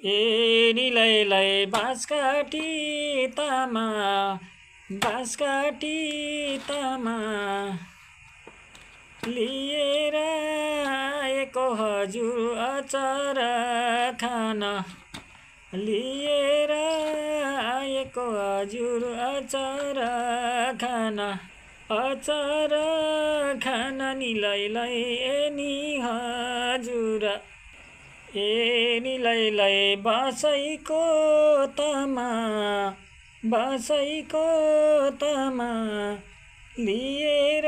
ए निलैलाई बाँस काटी तामा बाँस काटी तामा लिएर आएको हजुर अचार खान लिएर आएको हजुर अचार खान अचार खान निलैलाई ए नि हजुर ए निलैलाई बाँसैको तामा बाँसैको तामा लिएर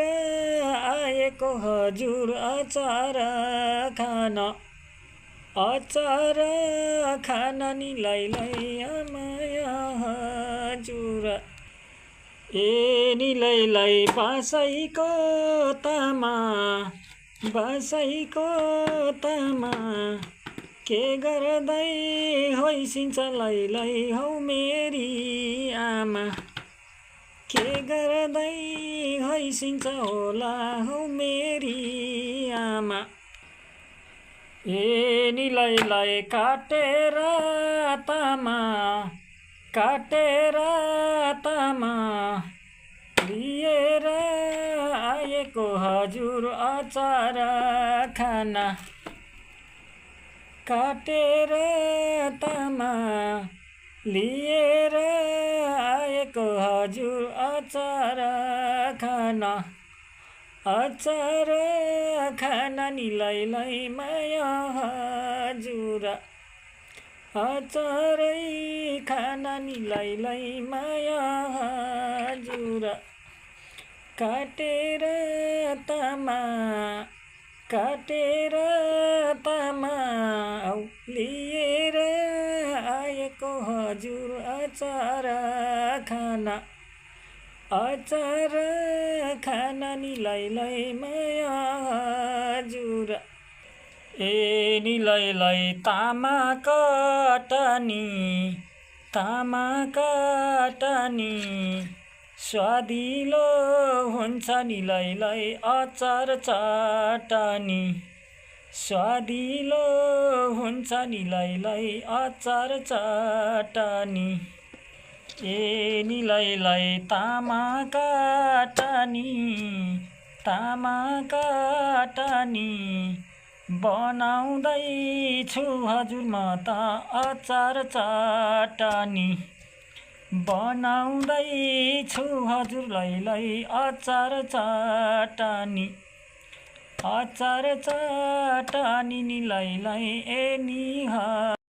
आएको हजुर अचार खान अचार खान निलैलाई माया हजुर ए निलैलाई बाँसैको तामा बाँसैको तामा के गर्दै होइसिन्छ लैलै हौ मेरी आमा के गर्दै होइसिन्छ होला हौ मेरी आमा ए निलैलाई काटेर तामा काटेर तामा लिएर आएको हजुर अचार खान काटेर तामा लिएर आएको हजुर अचार खान अचार खान निलैलाई माया हजुर अचारै खान निलैलाई माया हजुर काटेर तामा काटेर तामा लिएर आएको हजुर अचार खान अचार खान निलैलाई माया हजुर ए निलैलाई तामा काटनी स्वादिलो हुन्छ निलैलाई अचार चटनी स्वादिलो हुन्छ निलैलाई अचार चटनी ए निलैलाई तामा काटनी बनाउँदैछु हजुर म त अचार चटनी बनाउँदैछु हजुर लैलै अचार चटनी निलैलाई ए नि